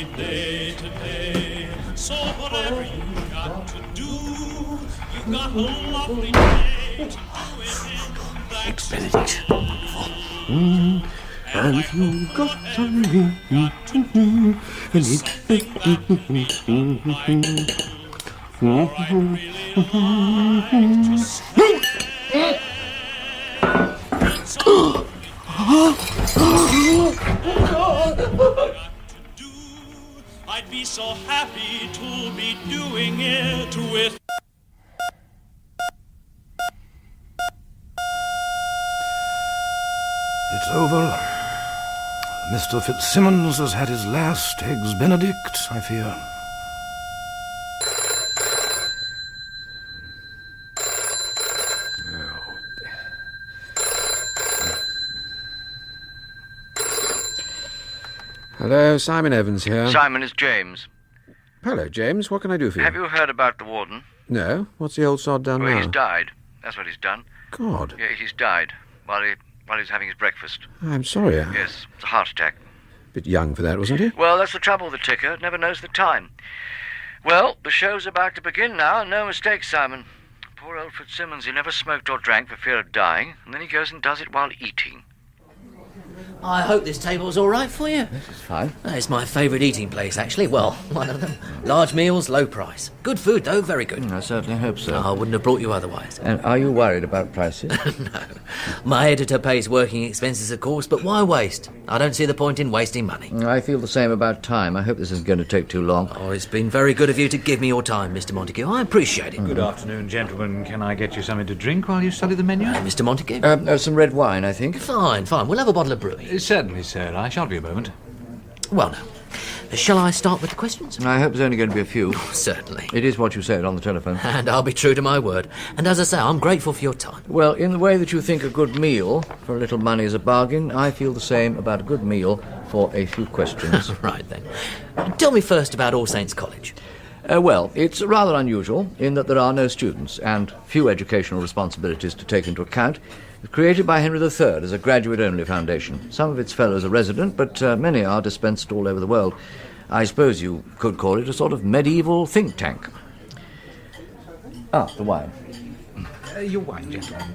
lovely day today. So whatever you got to do, you got a lovely day to do it in. It's Benedict. And you got to I'd be so happy to be doing it with. It's over. Mr. Fitzsimmons has had his last eggs Benedict, I fear. Hello, Simon Evans here. Simon, it's James. Hello, James. What can I do for you? Have you heard about the warden? No. What's the old sod done Well, now? he's died. That's what he's done. God. Yeah, he's died while he's having his breakfast. I'm sorry. Yes, it's a heart attack. Bit young for that, wasn't he? Well, that's the trouble with the ticker. It never knows the time. Well, the show's about to begin now, and no mistake, Simon. Poor old Fitzsimmons, he never smoked or drank for fear of dying, and then he goes and does it while eating. I hope this table's all right for you. This is fine. It's my favourite eating place, actually. Well, one of them. Large meals, low price. Good food, though, very good. I certainly hope so. I wouldn't have brought you otherwise. And are you worried about prices? No. My editor pays working expenses, of course, but why waste? I don't see the point in wasting money. I feel the same about time. I hope this isn't going to take too long. Oh, it's been very good of you to give me your time, Mr. Montague. I appreciate it. Good afternoon, gentlemen. Can I get you something to drink while you study the menu? Mr. Montague? Some red wine, I think. Fine. We'll have a bottle of brewing. Certainly, sir. I shan't be a moment. Well, now, shall I start with the questions? I hope there's only going to be a few. Certainly. It is what you said on the telephone. And I'll be true to my word. And as I say, I'm grateful for your time. Well, in the way that you think a good meal for a little money is a bargain, I feel the same about a good meal for a few questions. Right, then. Tell me first about All Saints College. Well, it's rather unusual in that there are no students and few educational responsibilities to take into account. It's created by Henry III as a graduate-only foundation. Some of its fellows are resident, but many are dispensed all over the world. I suppose you could call it a sort of medieval think tank. The wine. Your wine, gentlemen.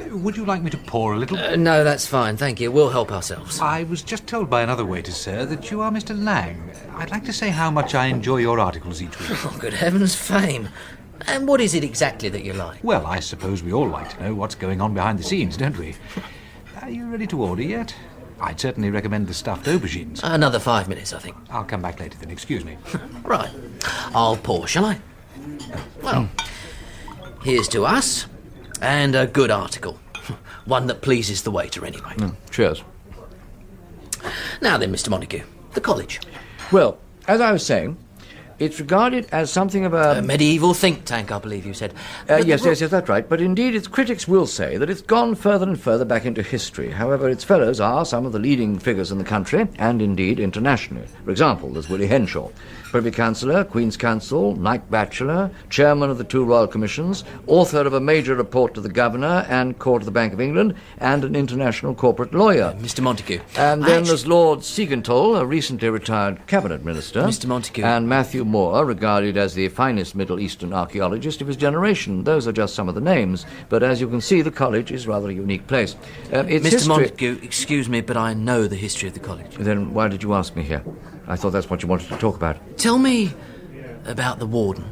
Would you like me to pour a little? No, that's fine, thank you. We'll help ourselves. I was just told by another waiter, sir, that you are Mr. Lang. I'd like to say how much I enjoy your articles each week. Oh, good heavens, fame. And what is it exactly that you like? Well, I suppose we all like to know what's going on behind the scenes, don't we? Are you ready to order yet? I'd certainly recommend the stuffed aubergines. Another 5 minutes, I think. I'll come back later then, excuse me. Right. I'll pour, shall I? Well, here's to us, and a good article. One that pleases the waiter, anyway. Cheers. Now then, Mr. Montague, the college. Well, as I was saying, it's regarded as something of A medieval think tank, I believe you said. Yes, that's right. But indeed, its critics will say that it's gone further and further back into history. However, its fellows are some of the leading figures in the country, and indeed internationally. For example, there's Willie Henshaw, Privy Councillor, Queen's Counsel, Knight Bachelor, Chairman of the 2 Royal Commissions, author of a major report to the Governor and Court of the Bank of England, and an international corporate lawyer. Mr. Montague. And then there's Lord Siegenthaler, a recently retired cabinet minister. Mr. Montague. And Mathew, regarded as the finest Middle Eastern archaeologist of his generation. Those are just some of the names, but as you can see, the college is rather a unique place. Mr. Montague, excuse me, but I know the history of the college. Then why did you ask me here? I thought that's what you wanted to talk about. Tell me about the warden.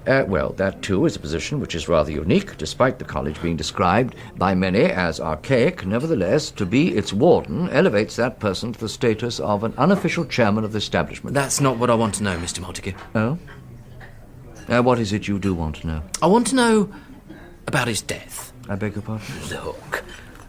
Well, that too is a position which is rather unique, despite the college being described by many as archaic. Nevertheless, to be its warden elevates that person to the status of an unofficial chairman of the establishment. That's not what I want to know, Mr. Montague. Oh? What is it you do want to know? I want to know about his death. I beg your pardon? Look,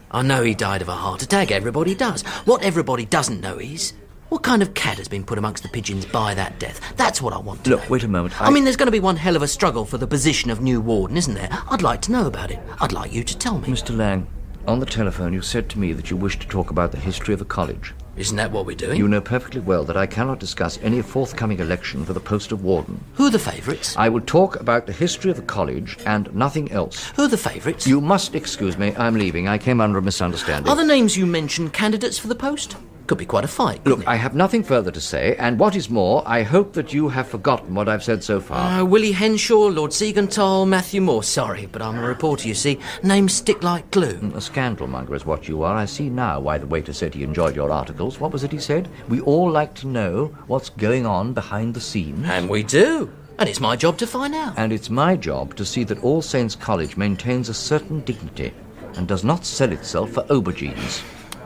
I know he died of a heart attack. Everybody does. What everybody doesn't know is what kind of cat has been put amongst the pigeons by that death? That's what I want to know. Look, wait a moment. I mean, there's going to be one hell of a struggle for the position of new warden, isn't there? I'd like to know about it. I'd like you to tell me. Mr. Lang, on the telephone you said to me that you wished to talk about the history of the college. Isn't that what we're doing? You know perfectly well that I cannot discuss any forthcoming election for the post of warden. Who are the favourites? I will talk about the history of the college and nothing else. Who are the favourites? You must excuse me. I'm leaving. I came under a misunderstanding. Are the names you mentioned candidates for the post? Could be quite a fight. Look, I have nothing further to say, and what is more, I hope that you have forgotten what I've said so far. Willie Henshaw, Lord Siegenthal, Mathew Moore. Sorry, but I'm a reporter, you see. Names stick like glue. A scandalmonger is what you are. I see now why the waiter said he enjoyed your articles. What was it he said? We all like to know what's going on behind the scenes. And we do. And it's my job to find out. And it's my job to see that All Saints College maintains a certain dignity and does not sell itself for aubergines.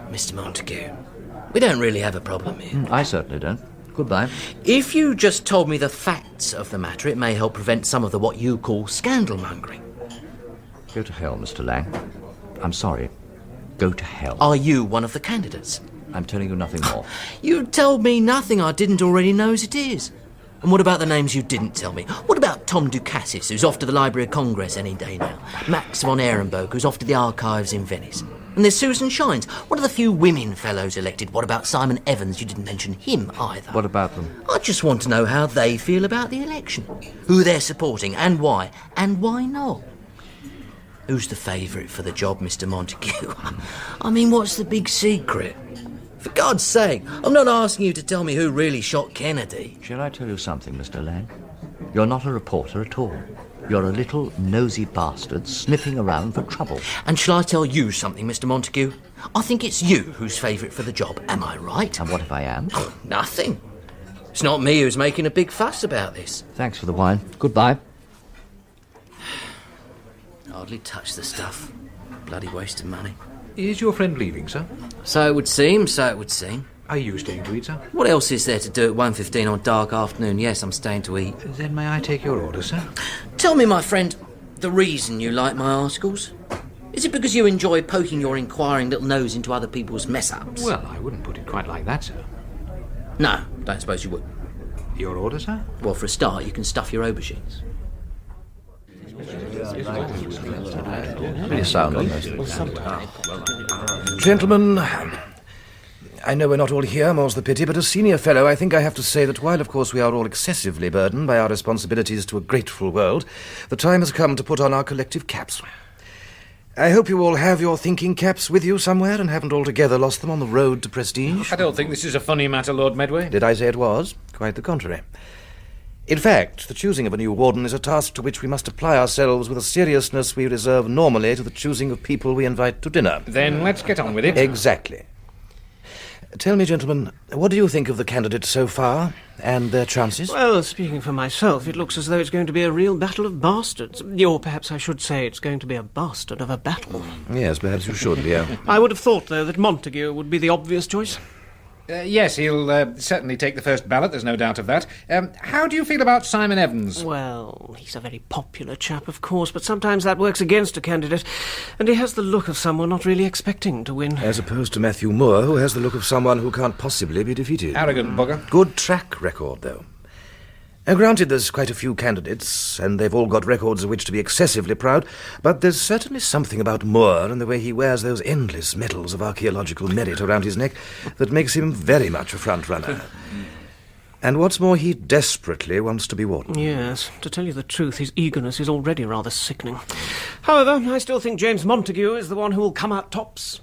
Mr. Montague, we don't really have a problem here. I certainly don't. Goodbye. If you just told me the facts of the matter, it may help prevent some of the what you call scandalmongering. Go to hell, Mr. Lang. I'm sorry. Go to hell. Are you one of the candidates? I'm telling you nothing more. You told me nothing I didn't already know as it is. And what about the names you didn't tell me? What about Tom Ducassis, who's off to the Library of Congress any day now? Max von Ehrenberg, who's off to the archives in Venice? And there's Susan Shines, one of the few women fellows elected. What about Simon Evans? You didn't mention him either. What about them? I just want to know how they feel about the election. Who they're supporting and why not. Who's the favourite for the job, Mr. Montague? I mean, what's the big secret? For God's sake, I'm not asking you to tell me who really shot Kennedy. Shall I tell you something, Mr. Lang? You're not a reporter at all. You're a little nosy bastard sniffing around for trouble. And shall I tell you something, Mr. Montague? I think it's you who's favourite for the job. Am I right? And what if I am? Oh, nothing. It's not me who's making a big fuss about this. Thanks for the wine. Goodbye. Hardly touch the stuff. Bloody waste of money. Is your friend leaving, sir? So it would seem. Are you staying to eat, sir? What else is there to do at 1:15 on a dark afternoon? Yes, I'm staying to eat. Then may I take your order, sir? Tell me, my friend, the reason you like my articles? Is it because you enjoy poking your inquiring little nose into other people's mess-ups? Well, I wouldn't put it quite like that, sir. No, don't suppose you would. Your order, sir? Well, for a start, you can stuff your aubergines. Pretty sound on those. Gentlemen, I know we're not all here, more's the pity, but as senior fellow, I think I have to say that while, of course, we are all excessively burdened by our responsibilities to a grateful world, the time has come to put on our collective caps. I hope you all have your thinking caps with you somewhere and haven't altogether lost them on the road to prestige. I don't think this is a funny matter, Lord Medway. Did I say it was? Quite the contrary. In fact, the choosing of a new warden is a task to which we must apply ourselves with a seriousness we reserve normally to the choosing of people we invite to dinner. Then let's get on with it. Exactly. Tell me, gentlemen, what do you think of the candidates so far, and their chances? Well, speaking for myself, it looks as though it's going to be a real battle of bastards. Or perhaps I should say it's going to be a bastard of a battle. Yes, perhaps you should, Leo. I would have thought, though, that Montague would be the obvious choice. Yes, he'll certainly take the first ballot, there's no doubt of that. How do you feel about Simon Evans? Well, he's a very popular chap, of course, but sometimes that works against a candidate, and he has the look of someone not really expecting to win. As opposed to Mathew Moore, who has the look of someone who can't possibly be defeated. Arrogant bugger. Good track record, though. Granted, there's quite a few candidates, and they've all got records of which to be excessively proud, but there's certainly something about Moore and the way he wears those endless medals of archaeological merit around his neck that makes him very much a front-runner. And what's more, he desperately wants to be warden. Yes, to tell you the truth, his eagerness is already rather sickening. However, I still think James Montague is the one who will come out tops.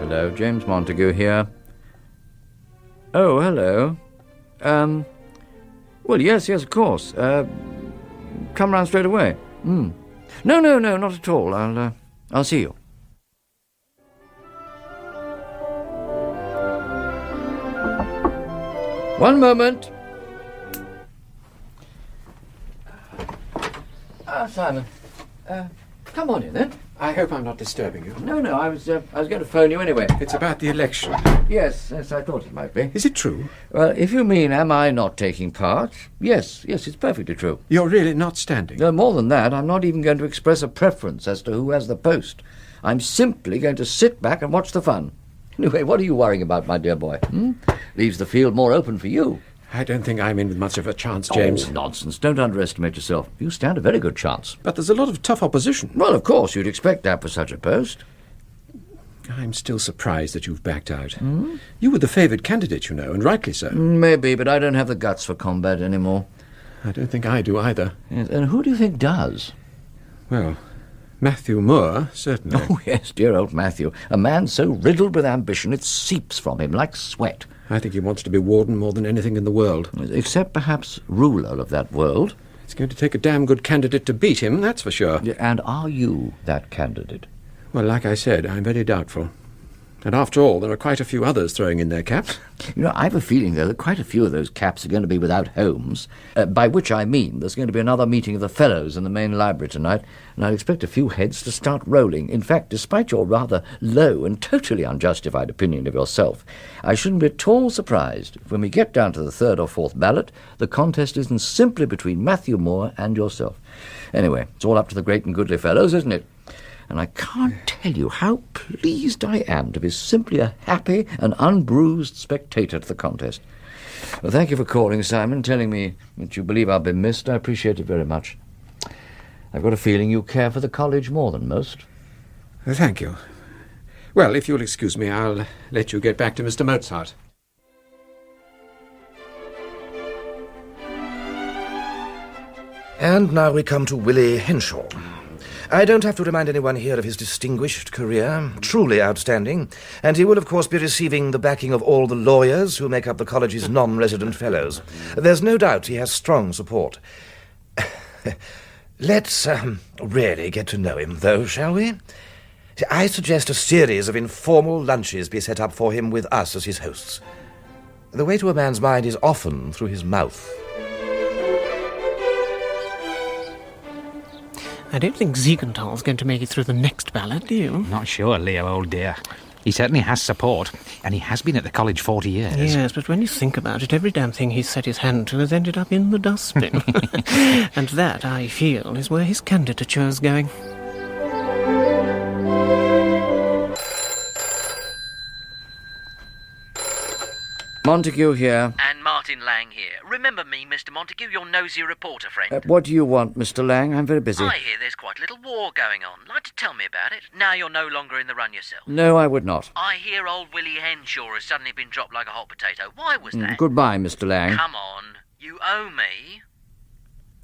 Hello, James Montague here. Oh, hello. Well, yes, of course. Come round straight away. No, not at all. I'll see you. One moment. Simon. Come on in, then. I hope I'm not disturbing you. No, I was going to phone you anyway. It's about the election. Yes, I thought it might be. Is it true? Well, if you mean am I not taking part, yes, it's perfectly true. You're really not standing? No, more than that, I'm not even going to express a preference as to who has the post. I'm simply going to sit back and watch the fun. Anyway, what are you worrying about, my dear boy? Leaves the field more open for you. I don't think I'm in with much of a chance, James. Oh, nonsense. Don't underestimate yourself. You stand a very good chance. But there's a lot of tough opposition. Well, of course, you'd expect that for such a post. I'm still surprised that you've backed out. You were the favoured candidate, you know, and rightly so. Maybe, but I don't have the guts for combat anymore. I don't think I do either. Yes, and who do you think does? Well, Mathew Moore, certainly. Oh, yes, dear old Mathew. A man so riddled with ambition it seeps from him like sweat. I think he wants to be warden more than anything in the world. Except perhaps ruler of that world. It's going to take a damn good candidate to beat him, that's for sure. Yeah, and are you that candidate? Well, like I said, I'm very doubtful. And after all, there are quite a few others throwing in their caps. You know, I've a feeling, though, that quite a few of those caps are going to be without homes, by which I mean there's going to be another meeting of the Fellows in the main library tonight, and I expect a few heads to start rolling. In fact, despite your rather low and totally unjustified opinion of yourself, I shouldn't be at all surprised if when we get down to the third or fourth ballot, the contest isn't simply between Mathew Moore and yourself. Anyway, it's all up to the great and goodly Fellows, isn't it? And I can't tell you how pleased I am to be simply a happy and unbruised spectator to the contest. Well, thank you for calling, Simon, telling me that you believe I'll be missed. I appreciate it very much. I've got a feeling you care for the college more than most. Thank you. Well, if you'll excuse me, I'll let you get back to Mr. Mozart. And now we come to Willie Henshaw. I don't have to remind anyone here of his distinguished career, truly outstanding, and he will, of course, be receiving the backing of all the lawyers who make up the college's non-resident fellows. There's no doubt he has strong support. Let's really get to know him, though, shall we? I suggest a series of informal lunches be set up for him with us as his hosts. The way to a man's mind is often through his mouth. I don't think Siegenthal's going to make it through the next ballot, do you? Not sure, Leo, old dear. He certainly has support, and he has been at the college 40 years. Yes, but when you think about it, every damn thing he's set his hand to has ended up in the dustbin. And that, I feel, is where his candidature's going. Montague here. And Martin Lang here. Remember me, Mr. Montague, your nosy reporter friend. What do you want, Mr. Lang? I'm very busy. I hear there's quite a little war going on. Like to tell me about it? Now you're no longer in the run yourself. No, I would not. I hear old Willie Henshaw has suddenly been dropped like a hot potato. Why was that? Goodbye, Mr. Lang. Come on. You owe me.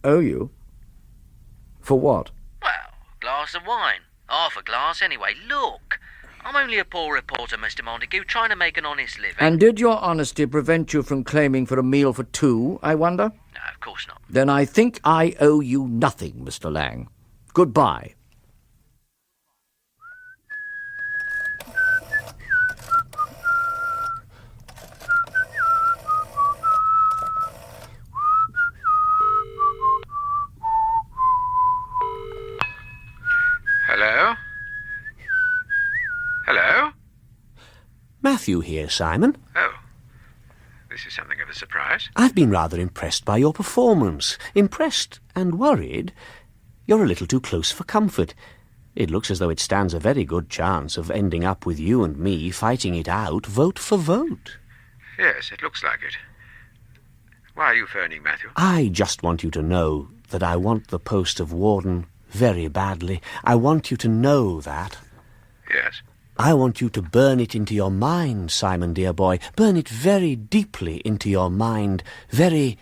Owe you? For what? Well, a glass of wine. Half a glass anyway. Look. I'm only a poor reporter, Mr. Montague, trying to make an honest living. And did your honesty prevent you from claiming for a meal for two, I wonder? No, of course not. Then I think I owe you nothing, Mr. Lang. Goodbye. Hello? Hello? Mathew here, Simon. Oh. This is something of a surprise. I've been rather impressed by your performance. Impressed and worried. You're a little too close for comfort. It looks as though it stands a very good chance of ending up with you and me fighting it out vote for vote. Yes, it looks like it. Why are you phoning, Mathew? I just want you to know that I want the post of warden very badly. I want you to know that. Yes. I want you to burn it into your mind, Simon, dear boy. Burn it very deeply into your mind. Very,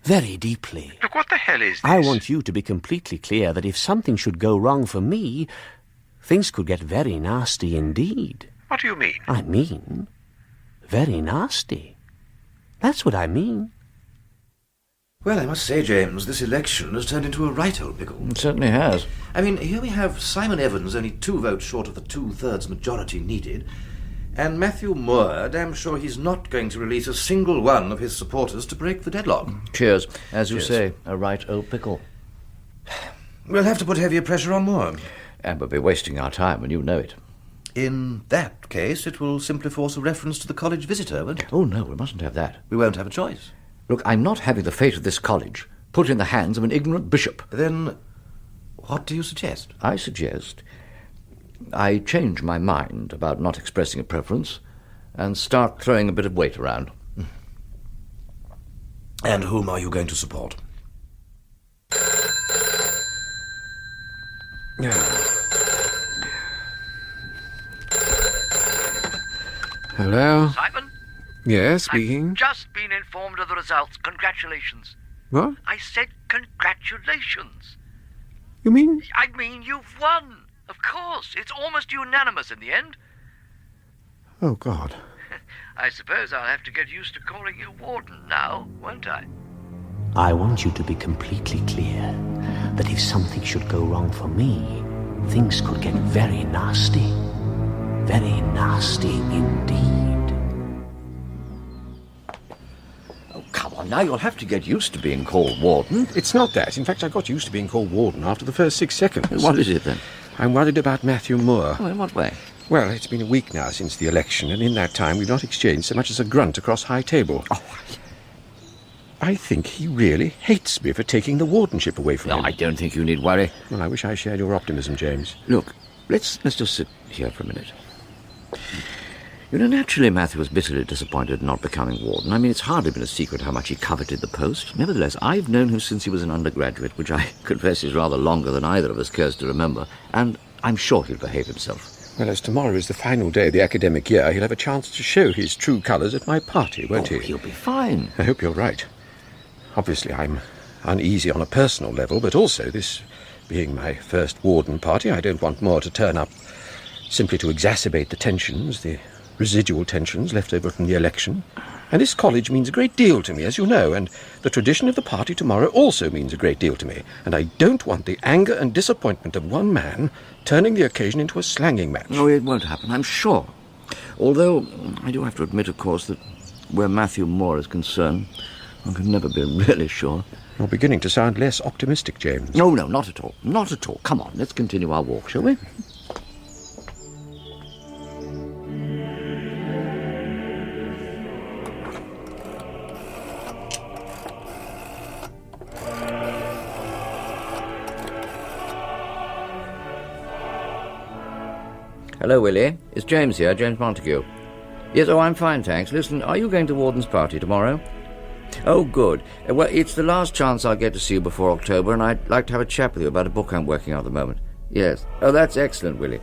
very deeply. Look, what the hell is this? I want you to be completely clear that if something should go wrong for me, things could get very nasty indeed. What do you mean? I mean, very nasty. That's what I mean. Well, I must say, James, this election has turned into a right old pickle. It certainly has. I mean, here we have Simon Evans only 2 votes short of the 2/3 majority needed, and Mathew Moore, damn sure he's not going to release a single one of his supporters to break the deadlock. Cheers. As you Cheers. say, a right old pickle. We'll have to put heavier pressure on Moore. And we'll be wasting our time, and you know it. In that case, it will simply force a reference to the college visitor, won't it? Oh, no, we mustn't have that. We won't have a choice. Look, I'm not having the fate of this college put in the hands of an ignorant bishop. Then, what do you suggest? I suggest I change my mind about not expressing a preference and start throwing a bit of weight around. And whom are you going to support? Hello? Simon? Yes, speaking. I've just been informed of the results. Congratulations. What? I said congratulations. You mean? I mean, you've won. Of course. It's almost unanimous in the end. Oh, God. I suppose I'll have to get used to calling you Warden now, won't I? I want you to be completely clear that if something should go wrong for me, things could get very nasty. Very nasty indeed. Oh, come on, now you'll have to get used to being called Warden. It's not that. In fact, I got used to being called Warden after the first 6 seconds. What is it, then? I'm worried about Mathew Moore. Oh, in what way? Well, it's been a week now since the election, and in that time we've not exchanged so much as a grunt across high table. Oh, I think he really hates me for taking the wardenship away from no, him. I don't think you need worry. Well, I wish I shared your optimism, James. Look, let's just sit here for a minute. You know, naturally, Mathew was bitterly disappointed in not becoming warden. I mean, it's hardly been a secret how much he coveted the post. Nevertheless, I've known him since he was an undergraduate, which I confess is rather longer than either of us cares to remember, and I'm sure he'll behave himself. Well, as tomorrow is the final day of the academic year, he'll have a chance to show his true colours at my party, won't he? He'll be fine. I hope you're right. Obviously, I'm uneasy on a personal level, but also, this being my first warden party, I don't want Moore to turn up simply to exacerbate the tensions, the residual tensions left over from the election. And this college means a great deal to me, as you know, and the tradition of the party tomorrow also means a great deal to me. And I don't want the anger and disappointment of one man turning the occasion into a slanging match. No, it won't happen, I'm sure. Although, I do have to admit, of course, that where Mathew Moore is concerned, I can never be really sure. You're beginning to sound less optimistic, James. No, not at all. Not at all. Come on, let's continue our walk, shall we? Hello, Willie. It's James here, James Montague. Yes, oh, I'm fine, thanks. Listen, are you going to Warden's party tomorrow? Oh, good. Well, it's the last chance I'll get to see you before October, and I'd like to have a chat with you about a book I'm working on at the moment. Yes. Oh, that's excellent, Willie.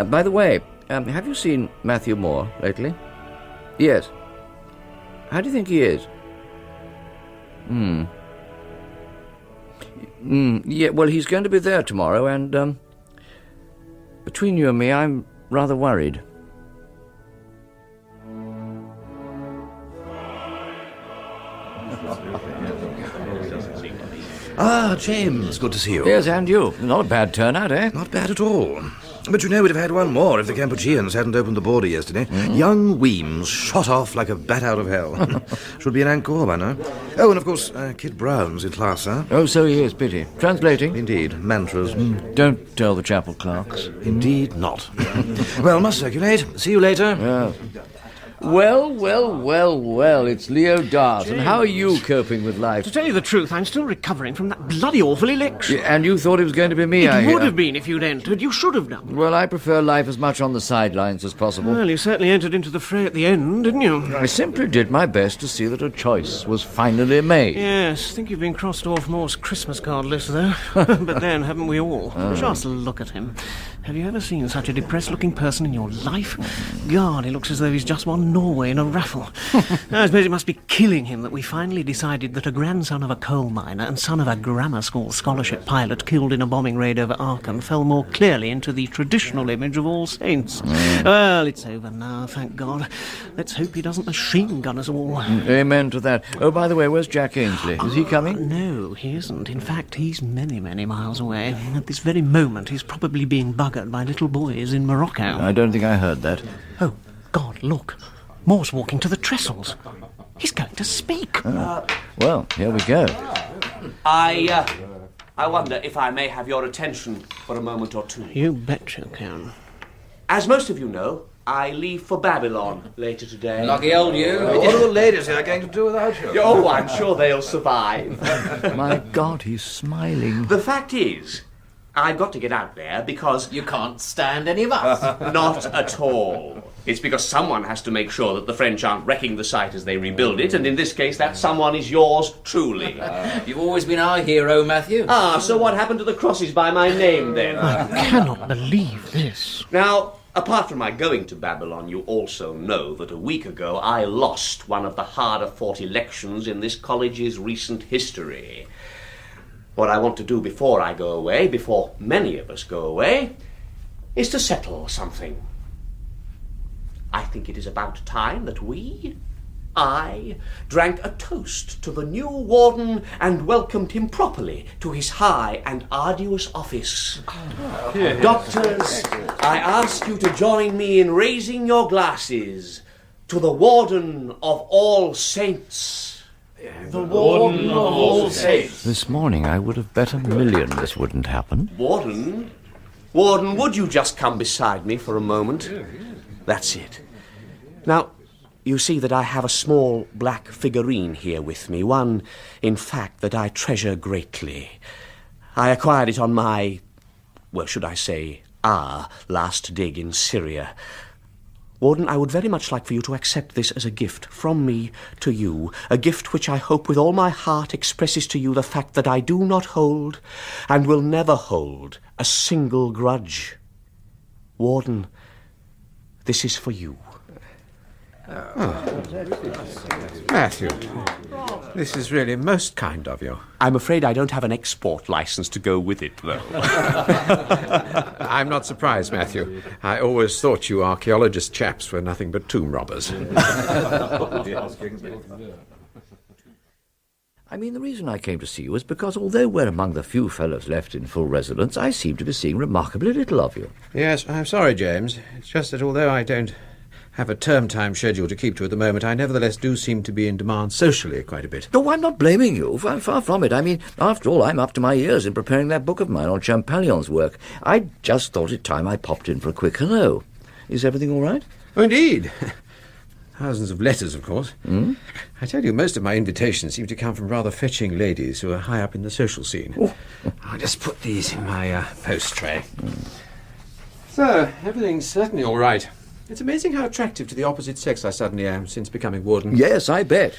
By the way, have you seen Mathew Moore lately? Yes. How do you think he is? Yeah, well, he's going to be there tomorrow, and, between you and me, I'm rather worried. Ah, James, good to see you. Yes, and you. Not a bad turnout, eh? Not bad at all. But you know, we'd have had one more if the Campuchians hadn't opened the border yesterday. Young Weems shot off like a bat out of hell. Should be in Angkor by now. Oh, and of course, Kid Brown's in class, huh? Oh, so he is, pity. Translating? Indeed, mantras. Don't tell the chapel clerks. Indeed not. Well, must circulate. See you later. Yeah. Well, it's Leo Dart, and how are you coping with life? To tell you the truth, I'm still recovering from that bloody awful election. Yeah, and you thought it was going to be me, I It hear. would have been if you'd entered. You should have done. Well, I prefer life as much on the sidelines as possible. Well, you certainly entered into the fray at the end, didn't you? I simply did my best to see that a choice was finally made. Yes, think you've been crossed off Moore's Christmas card list, though. But then, haven't we all? Just look at him. Have you ever seen such a depressed-looking person in your life? God, he looks as though he's just won Norway in a raffle. I suppose it must be killing him that we finally decided that a grandson of a coal miner and son of a grammar school scholarship pilot killed in a bombing raid over Aachen fell more clearly into the traditional image of All Saints. Well, it's over now, thank God. Let's hope he doesn't machine gun us all. Amen to that. Oh, by the way, where's Jack Ainsley? Is he coming? No, he isn't. In fact, he's many, many miles away. At this very moment, he's probably being buggered by little boys in Morocco. I don't think I heard that. Oh, God, look. Moore's walking to the trestles. He's going to speak. Well, here we go. I wonder if I may have your attention for a moment or two. You bet you can. As most of you know, I leave for Babylon later today. Lucky old you. What are the ladies here going to do without you? Oh, I'm sure they'll survive. My God, he's smiling. The fact is, I've got to get out there because... You can't stand any of us. Not at all. It's because someone has to make sure that the French aren't wrecking the site as they rebuild it, and in this case, that someone is yours truly. You've always been our hero, Mathew. Ah, so what happened to the crosses by my name, then? I cannot believe this. Now, Apart from my going to Babylon, you also know that a week ago I lost one of the harder-fought elections in this college's recent history. What I want to do before I go away, before many of us go away, is to settle something. I think it is about time that I drank a toast to the new warden and welcomed him properly to his high and arduous office. Doctors, I ask you to join me in raising your glasses to the warden of all saints. The warden of all saints. This morning I would have bet $1 million this wouldn't happen. Warden? Warden, would you just come beside me for a moment? That's it. Now, you see that I have a small black figurine here with me, one, in fact, that I treasure greatly. I acquired it on my, well, should I say, our last dig in Syria. Warden, I would very much like for you to accept this as a gift from me to you, a gift which I hope with all my heart expresses to you the fact that I do not hold, and will never hold, a single grudge. Warden, this is for you. Matthew, this is really most kind of you. I'm afraid I don't have an export license to go with it, though. I'm not surprised, Matthew. I always thought you archaeologist chaps were nothing but tomb robbers. I mean, the reason I came to see you is because although we're among the few fellows left in full residence, I seem to be seeing remarkably little of you. Yes, I'm sorry, James. It's just that although I don't have a term-time schedule to keep to at the moment, I nevertheless do seem to be in demand socially quite a bit. No, I'm not blaming you. Far from it. I mean, after all, I'm up to my ears in preparing that book of mine on Champollion's work. I just thought it time I popped in for a quick hello. Is everything all right? Oh, indeed. Thousands of letters, of course. Mm? I tell you, most of my invitations seem to come from rather fetching ladies who are high up in the social scene. Oh. I'll just put these in my post tray. So, everything's certainly all right. It's amazing how attractive to the opposite sex I suddenly am since becoming warden. Yes, I bet.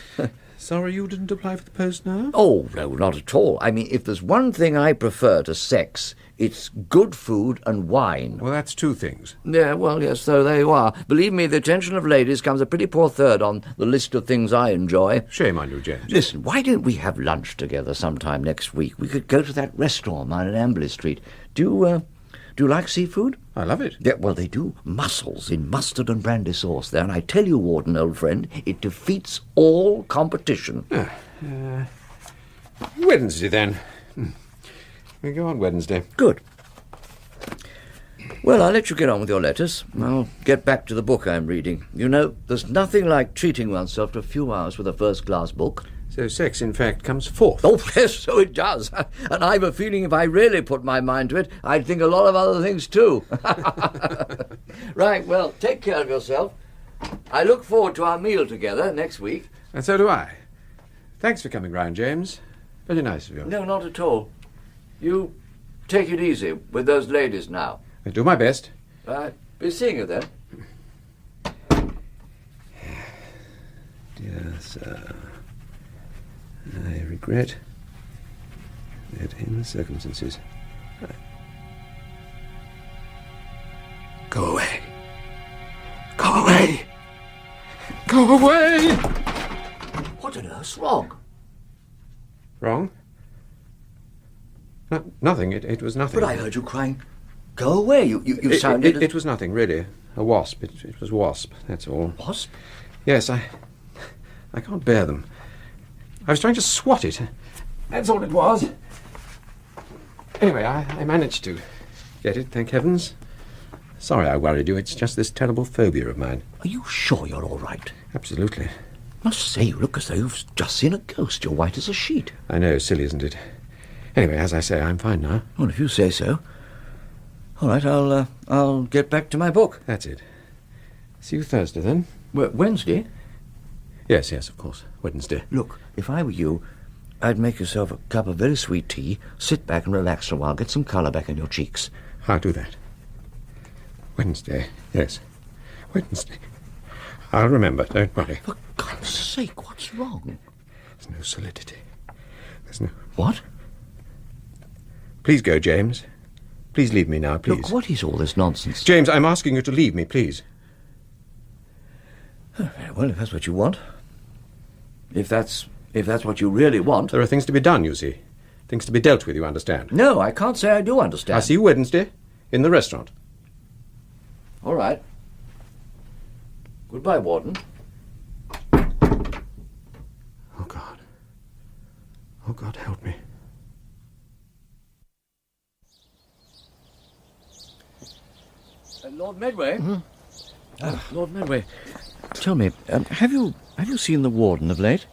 Sorry you didn't apply for the post now? Oh, no, not at all. I mean, if there's one thing I prefer to sex, it's good food and wine. Well, that's two things. Yeah, well, yes, so there you are. Believe me, the attention of ladies comes a pretty poor third on the list of things I enjoy. Shame on you, James. Listen, why don't we have lunch together sometime next week? We could go to that restaurant mine at Amberley Street. Do you like seafood? I love it. Yeah, well, they do. Mussels in mustard and brandy sauce there. And I tell you, Warden, old friend, it defeats all competition. Wednesday, then. We go on Wednesday. Good. Well, I'll let you get on with your letters. I'll get back to the book I'm reading. You know, there's nothing like treating oneself to a few hours with a first-class book. So sex, in fact, comes fourth. Oh, yes, so it does. And I've a feeling if I really put my mind to it, I'd think a lot of other things too. Right, well, take care of yourself. I look forward to our meal together next week. And so do I. Thanks for coming round, James. Very nice of you. No, not at all. You take it easy with those ladies now. I'll do my best. Be seeing you then. Dear sir, I regret that in the circumstances... Go away. Go away. Go away! What on earth's wrong? Wrong? Nothing. It was nothing. But I heard you crying, go away. You sounded... It was nothing, really. A wasp. It was wasp, that's all. Wasp? Yes, I can't bear them. I was trying to swat it. That's all it was. Anyway, I managed to get it, thank heavens. Sorry I worried you. It's just this terrible phobia of mine. Are you sure you're all right? Absolutely. Must say, you look as though you've just seen a ghost. You're white as a sheet. I know, silly, isn't it? Anyway, as I say, I'm fine now. Well, if you say so. All right, I'll get back to my book. That's it. See you Thursday, then? Wednesday? Yes, of course. Wednesday. Look, if I were you, I'd make yourself a cup of very sweet tea, sit back and relax for a while, get some colour back in your cheeks. I'll do that. Wednesday, yes. Wednesday. I'll remember, don't worry. For God's sake, what's wrong? There's no solidity. There's no... What? Please go, James. Please leave me now, please. Look, what is all this nonsense? James, I'm asking you to leave me, please. Well, if that's what you want. If that's what you really want. There are things to be done, you see. Things to be dealt with, you understand. No, I can't say I do understand. I'll see you Wednesday in the restaurant. All right. Goodbye, Warden. Oh, God. Oh, God, help me. Lord Medway? Lord Medway, tell me, have you seen the Warden of late?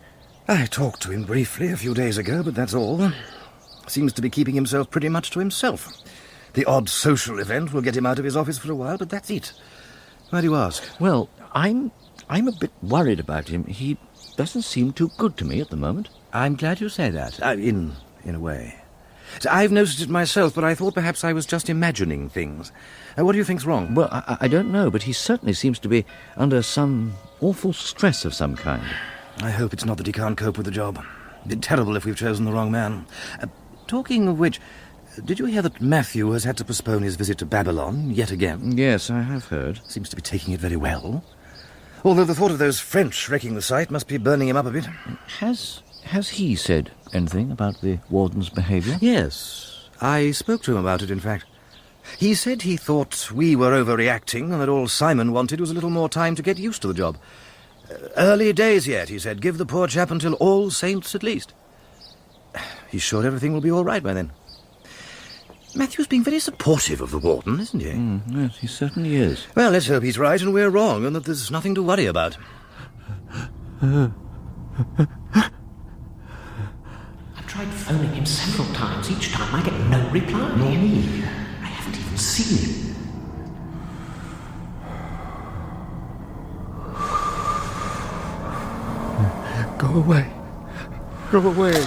I talked to him briefly a few days ago, but that's all. Seems to be keeping himself pretty much to himself. The odd social event will get him out of his office for a while, but that's it. Why do you ask? Well, I'm a bit worried about him. He doesn't seem too good to me at the moment. I'm glad you say that. In a way. So I've noticed it myself, but I thought perhaps I was just imagining things. What do you think's wrong? Well, I don't know, but he certainly seems to be under some awful stress of some kind. I hope it's not that he can't cope with the job. It'd be terrible if we've chosen the wrong man. Talking of which, did you hear that Mathew has had to postpone his visit to Babylon yet again? Yes, I have heard. Seems to be taking it very well. Although the thought of those French wrecking the site must be burning him up a bit. Has he said anything about the Warden's behaviour? Yes. I spoke to him about it, in fact. He said he thought we were overreacting and that all Simon wanted was a little more time to get used to the job. Early days yet, he said. Give the poor chap until All Saints at least. He's sure everything will be all right by then. Matthew's being very supportive of the Warden, isn't he? Yes, he certainly is. Well, let's hope he's right and we're wrong and that there's nothing to worry about. I've tried phoning him several times. Each time I get no reply. Nor me. I haven't even seen him. Go away. Go away.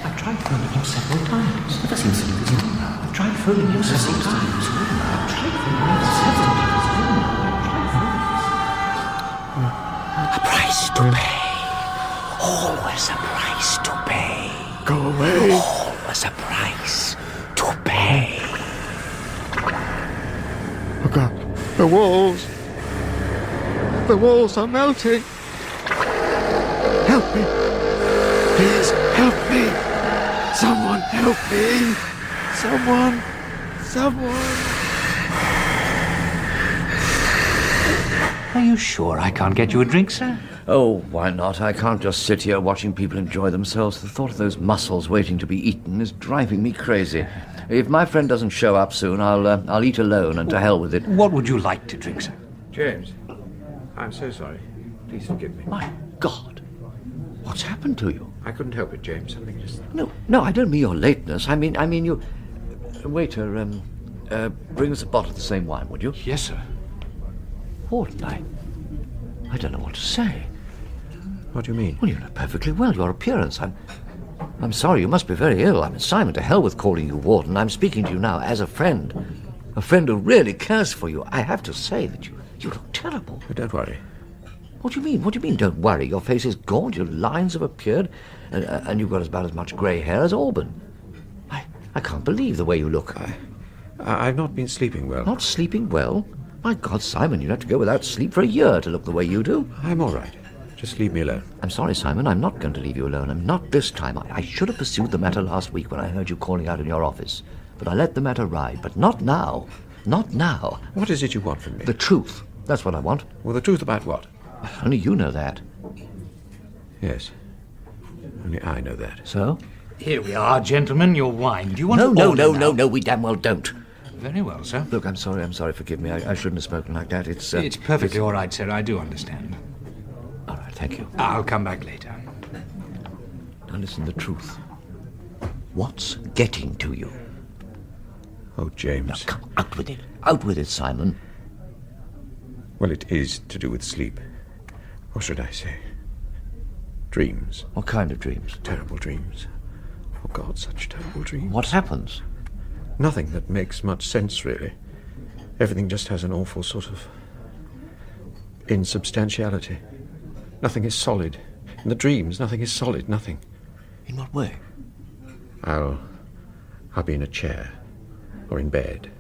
I've tried phoning him several times. Never seems to leave his number. I've tried phoning him several times. I've tried phoning him several times. A price to pay. Always a price to pay. Go away. Always a price to pay. Oh, God. The walls. The walls are melting. Help me. Please, help me. Someone help me. Someone. Are you sure I can't get you a drink, sir? Oh, why not? I can't just sit here watching people enjoy themselves. The thought of those mussels waiting to be eaten is driving me crazy. If my friend doesn't show up soon, I'll eat alone, and to hell with it. What would you like to drink, sir? James, I'm so sorry. Please forgive me. My God, what's happened to you? I couldn't help it, James. Something just... No, I don't mean your lateness. I mean you... Waiter, bring us a bottle of the same wine, would you? Yes, sir. Warden, I don't know what to say. What do you mean? Well, you know perfectly well your appearance. I'm sorry, you must be very ill. I mean, Simon, to hell with calling you Warden. I'm speaking to you now as a friend who really cares for you. I have to say that you look terrible. Oh, don't worry. What do you mean? What do you mean, don't worry? Your face is gaunt, your lines have appeared, and you've got about as much grey hair as Auburn. I can't believe the way you look. I've not been sleeping well. Not sleeping well? My God, Simon, you'd have to go without sleep for a year to look the way you do. I'm all right. Just leave me alone. I'm sorry, Simon, I'm not going to leave you alone. I'm not this time. I should have pursued the matter last week when I heard you calling out in your office. But I let the matter ride. But not now. Not now. What is it you want from me? The truth. That's what I want. Well, the truth about what? Only you know that. Yes. Only I know that. So? Here we are, gentlemen, your wine. Do you want to No, order now? no, we damn well don't. Very well, sir. Look, I'm sorry, forgive me. I shouldn't have spoken like that. It's perfectly all right, sir. I do understand. All right, thank you. I'll come back later. Now listen, the truth. What's getting to you? Oh, James. Now, come, out with it. Out with it, Simon. Well, it is to do with sleep. Or should I say, dreams. What kind of dreams? Terrible dreams. Oh, God, such terrible dreams. What happens? Nothing that makes much sense, really. Everything just has an awful sort of insubstantiality. Nothing is solid. In the dreams, nothing is solid, nothing. In what way? I'll I'll be in a chair or in bed,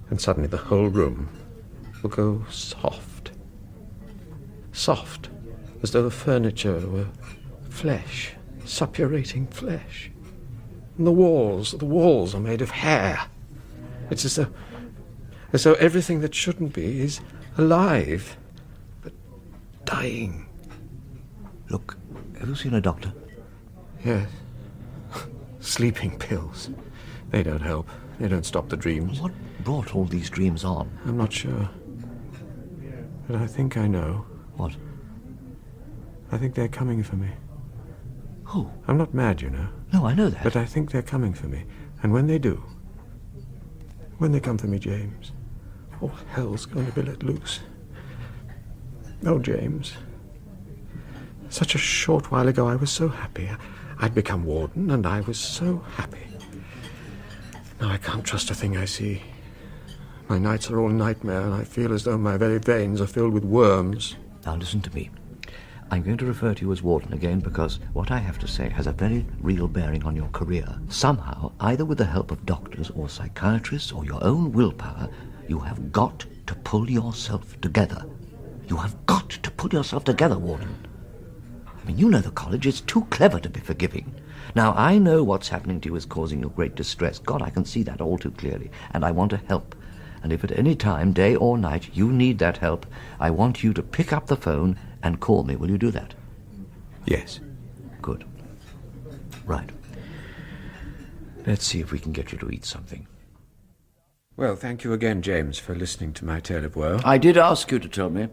and suddenly the whole room will go soft. Soft, as though the furniture were flesh, suppurating flesh. And the walls are made of hair. It's as though everything that shouldn't be is alive, but dying. Look, have you seen a doctor? Yes. Sleeping pills. They don't help. They don't stop the dreams. What brought all these dreams on? I'm not sure. But I think I know. What? I think they're coming for me. Who? I'm not mad, you know. No, I know that. But I think they're coming for me. And when they do, when they come for me, James, all hell's going to be let loose. Oh, James. Such a short while ago I was so happy. I'd become warden, and I was so happy. Now I can't trust a thing I see. My nights are all nightmare, and I feel as though my very veins are filled with worms. Now listen to me. I'm going to refer to you as warden again because what I have to say has a very real bearing on your career. Somehow, either with the help of doctors or psychiatrists or your own willpower, you have got to pull yourself together. You have got to pull yourself together, warden. I mean, you know the college is too clever to be forgiving. Now, I know what's happening to you is causing you great distress. God, I can see that all too clearly, and I want to help. And if at any time, day or night, you need that help, I want you to pick up the phone and call me. Will you do that? Yes. Good. Right. Let's see if we can get you to eat something. Well, thank you again, James, for listening to my tale of woe. I did ask you to tell me.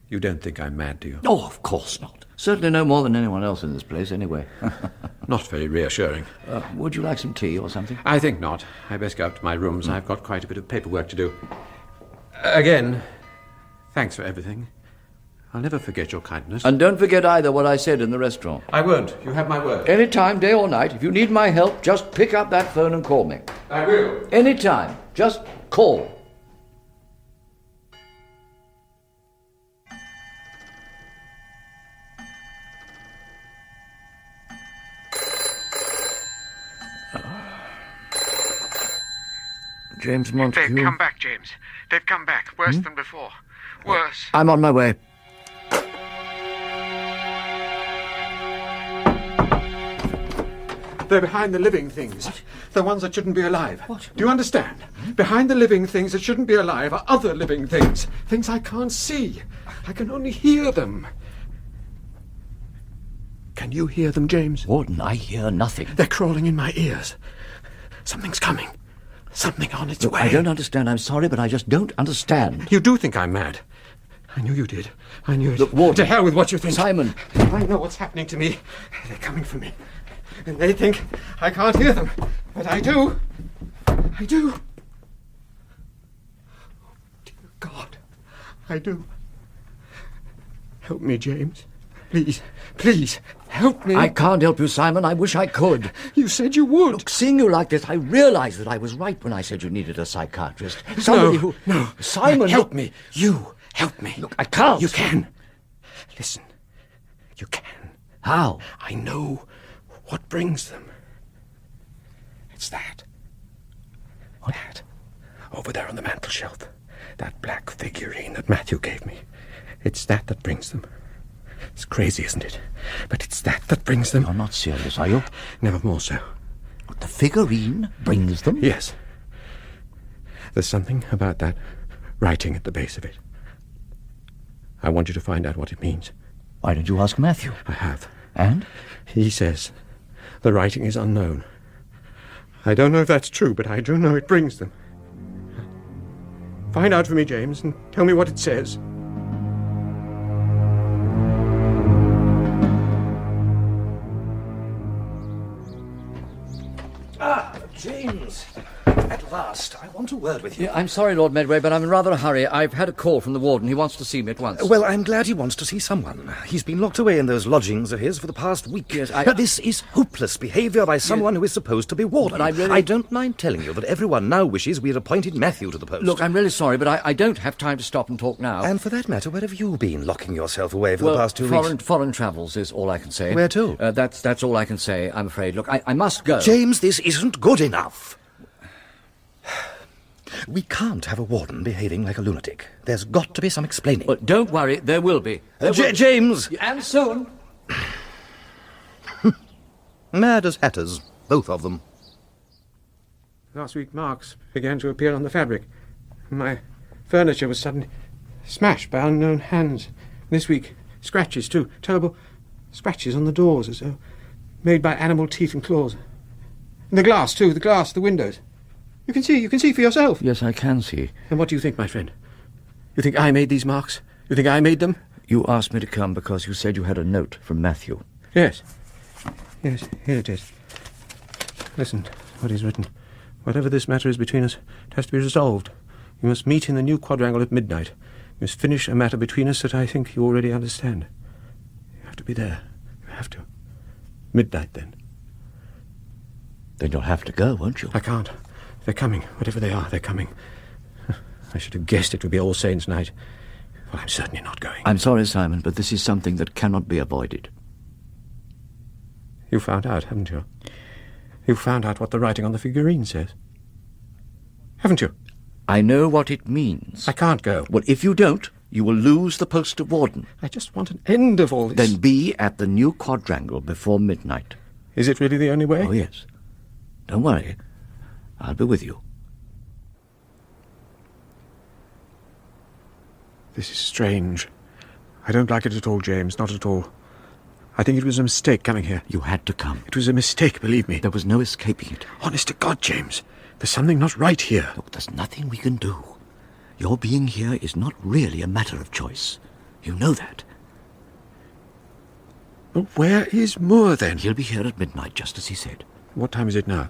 You don't think I'm mad, do you? Oh, of course not. Certainly no more than anyone else in this place, anyway. Not very reassuring. Would you like some tea or something? I think not. I best go up to my rooms. I've got quite a bit of paperwork to do. Again, thanks for everything. I'll never forget your kindness. And don't forget either what I said in the restaurant. I won't. You have my word. Any time, day or night, if you need my help, just pick up that phone and call me. I will. Any time. Just call. James Montague. They've come back, James. They've come back. Worse than before. Worse. I'm on my way. They're behind the living things. What? The ones that shouldn't be alive. What? Do you understand? Behind the living things that shouldn't be alive are other living things. Things I can't see. I can only hear them. Can you hear them, James? Warden, I hear nothing. They're crawling in my ears. Something's coming. Something on its way. I don't understand. I'm sorry, but I just don't understand. You do think I'm mad. I knew you did. I knew it. Look, Warden. To hell with what you think. Simon. I know what's happening to me. They're coming for me. And they think I can't hear them. But I do. I do. Dear God, I do. Help me, James. Please, please, help me. I can't help you, Simon. I wish I could. You said you would. Look, seeing you like this, I realize that I was right when I said you needed a psychiatrist. Somebody No. Simon, help me. You help me. Look, I can't. You can. Listen. You can. How? I know what brings them. It's that. What? That. Over there on the mantel shelf. That black figurine that Mathew gave me. It's that brings them. It's crazy, isn't it? But it's that brings them. You're not serious, are you? Never more so. The figurine brings them? Yes. There's something about that writing at the base of it. I want you to find out what it means. Why did you ask Mathew? I have. And? He says the writing is unknown. I don't know if that's true, but I do know it brings them. Find out for me, James, and tell me what it says. James! At last. I want a word with you. Yeah, I'm sorry, Lord Medway, but I'm in rather a hurry. I've had a call from the warden. He wants to see me at once. Well, I'm glad he wants to see someone. He's been locked away in those lodgings of his for the past week. Yes, This is hopeless behaviour by someone who is supposed to be warden. But I don't mind telling you that everyone now wishes we had appointed Mathew to the post. Look, I'm really sorry, but I don't have time to stop and talk now. And for that matter, where have you been locking yourself away for the past 2 weeks? Foreign travels is all I can say. Where to? That's all I can say, I'm afraid. Look, I must go. James, this isn't good enough. We can't have a warden behaving like a lunatic. There's got to be some explaining. Well, don't worry, there will be. James! And soon. Mad as hatters, both of them. Last week marks began to appear on the fabric. My furniture was suddenly smashed by unknown hands. This week, scratches too. Terrible scratches on the doors, as though made by animal teeth and claws. And the glass too, the windows. You can see for yourself. Yes, I can see. And what do you think, my friend? You think I made these marks? You think I made them? You asked me to come because you said you had a note from Mathew. Yes, here it is. Listen, what he's written. Whatever this matter is between us, it has to be resolved. You must meet in the new quadrangle at midnight. You must finish a matter between us that I think you already understand. You have to be there. You have to. Midnight, then. Then you'll have to go, won't you? I can't. They're coming. Whatever they are, they're coming. I should have guessed it would be All Saints' Night. Well, I'm certainly not going. I'm sorry, Simon, but this is something that cannot be avoided. You found out, haven't you? You found out what the writing on the figurine says. Haven't you? I know what it means. I can't go. Well, if you don't, you will lose the post of warden. I just want an end of all this. Then be at the new quadrangle before midnight. Is it really the only way? Oh, yes. Don't worry. I'll be with you. This is strange. I don't like it at all, James, not at all. I think it was a mistake coming here. You had to come. It was a mistake, believe me. There was no escaping it. Honest to God, James, there's something not right here. Look, there's nothing we can do. Your being here is not really a matter of choice. You know that. But where is Moore, then? He'll be here at midnight, just as he said. What time is it now?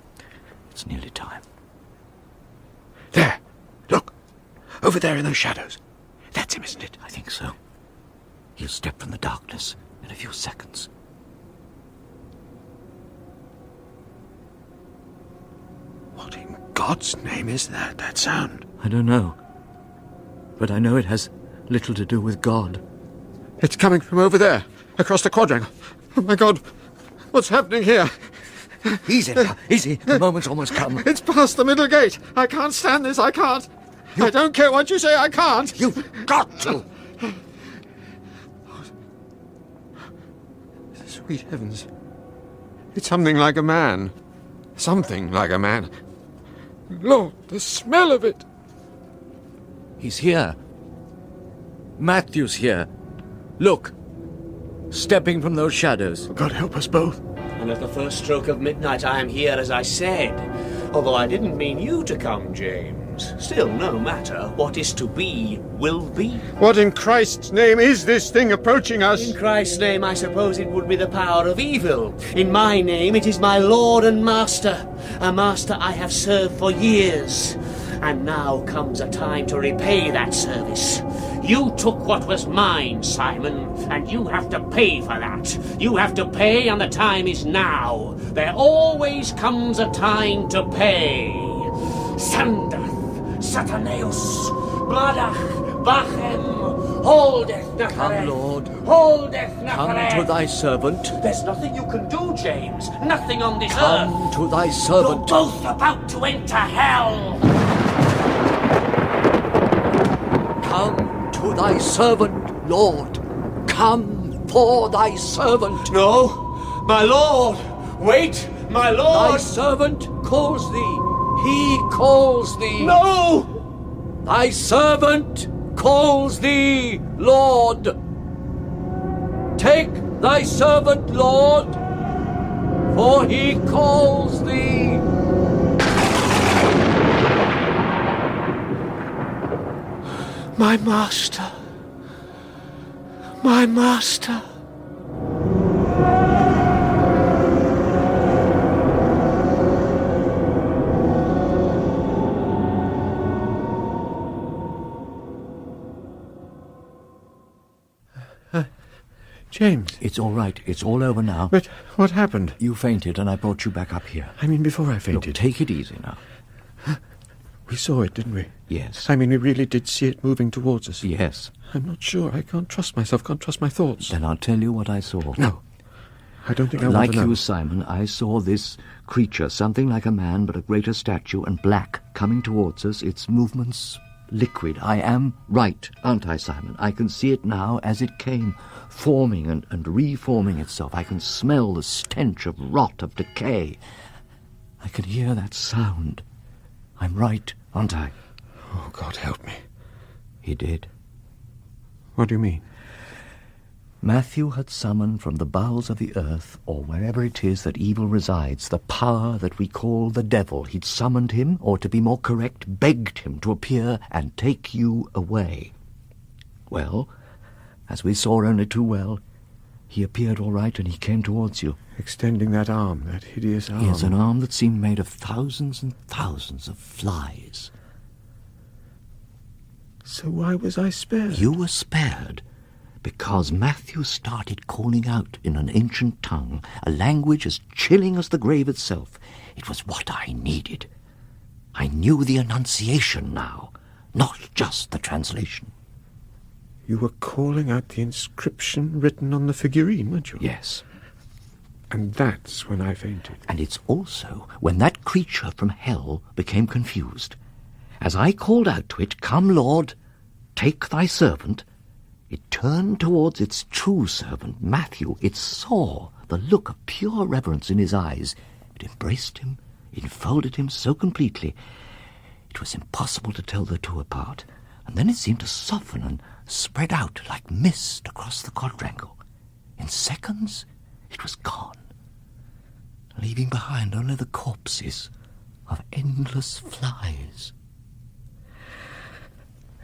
It's nearly time. There! Look! Over there in those shadows. That's him, isn't it? I think so. He'll step from the darkness in a few seconds. What in God's name is that sound? I don't know. But I know it has little to do with God. It's coming from over there, across the quadrangle. Oh, my God! What's happening here? Easy now, easy. The moment's almost come. It's past the middle gate. I can't stand this, I can't. I don't care what you say, I can't. You've got to. Sweet heavens. It's something like a man. Something like a man. Lord, the smell of it. He's here. Mathew's here. Look. Stepping from those shadows. God help us both. And at the first stroke of midnight I am here as I said. Although I didn't mean you to come, James. Still, no matter. What is to be, will be. What in Christ's name is this thing approaching us? In Christ's name, I suppose it would be the power of evil. In my name, it is my Lord and Master. A master I have served for years. And now comes a time to repay that service. You took what was mine, Simon, and you have to pay for that. You have to pay, and the time is now. There always comes a time to pay. Sandath, Sataneus, Bladach, Bachem, holdeth Nacharet. Come, Lord. Holdeth Nacharet. Come to thy servant. There's nothing you can do, James. Nothing on this earth. Come to thy servant. You're both about to enter hell. Come to thy servant, Lord. Come for thy servant. No, my Lord. Wait, my Lord. Thy servant calls thee. He calls thee. No! Thy servant calls thee, Lord. Take thy servant, Lord, for he calls thee. My master. My master. James. It's all right. It's all over now. But what happened? You fainted, and I brought you back up here. I mean, before I fainted. Look, take it easy now. We saw it, didn't we? Yes. I mean, we really did see it moving towards us. Yes. I'm not sure. I can't trust myself, can't trust my thoughts. Then I'll tell you what I saw. No. I don't think I want Like to know. you, Simon, I saw this creature, something like a man but a greater stature and black, coming towards us, its movements liquid. I am right, aren't I, Simon? I can see it now as it came, forming and reforming itself. I can smell the stench of rot, of decay. I can hear that sound. I'm right, aren't I? Oh, God help me. He did. What do you mean? Mathew had summoned from the bowels of the earth, or wherever it is that evil resides, the power that we call the devil. He'd summoned him, or to be more correct, begged him to appear and take you away. Well, as we saw only too well, he appeared all right and he came towards you. Extending that arm, that hideous arm. Yes, an arm that seemed made of thousands and thousands of flies. So why was I spared? You were spared because Mathew started calling out in an ancient tongue, a language as chilling as the grave itself. It was what I needed. I knew the enunciation now, not just the translation. You were calling out the inscription written on the figurine, weren't you? Yes. And that's when I fainted. And it's also when that creature from hell became confused. As I called out to it, "Come, Lord, take thy servant," it turned towards its true servant, Mathew. It saw the look of pure reverence in his eyes. It embraced him, enfolded him so completely. It was impossible to tell the two apart. And then it seemed to soften and spread out like mist across the quadrangle. In seconds, it was gone, leaving behind only the corpses of endless flies.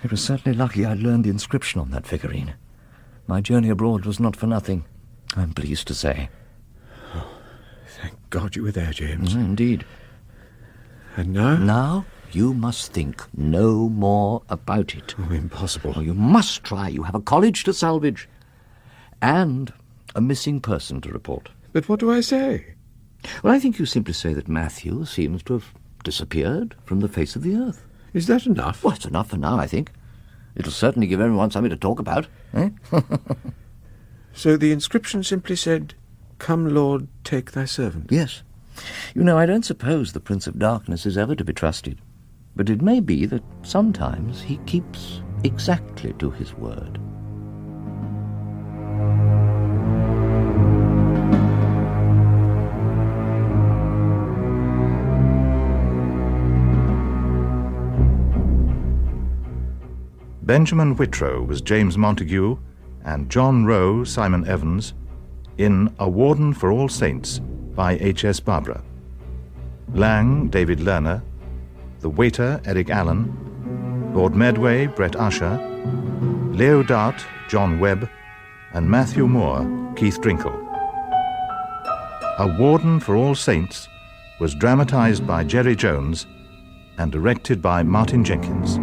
It was certainly lucky I'd learned the inscription on that figurine. My journey abroad was not for nothing, I'm pleased to say. Oh, thank God you were there, James. Indeed. And now? Now you must think no more about it. Oh, impossible. Oh, you must try. You have a college to salvage and a missing person to report. But what do I say? Well, I think you simply say that Mathew seems to have disappeared from the face of the earth. Is that enough? Well, it's enough for now, I think. It'll certainly give everyone something to talk about. Eh? So the inscription simply said, "Come, Lord, take thy servant." Yes. You know, I don't suppose the Prince of Darkness is ever to be trusted. But it may be that sometimes he keeps exactly to his word. Benjamin Whitrow was James Montague, and John Rowe, Simon Evans, in A Warden for All Saints by H.S. Barbara. Lang, David Lerner, the waiter, Eric Allen, Lord Medway, Brett Usher, Leo Dart, John Webb, and Mathew Moore, Keith Drinkel. A Warden for All Saints was dramatized by Gerry Jones and directed by Martin Jenkins.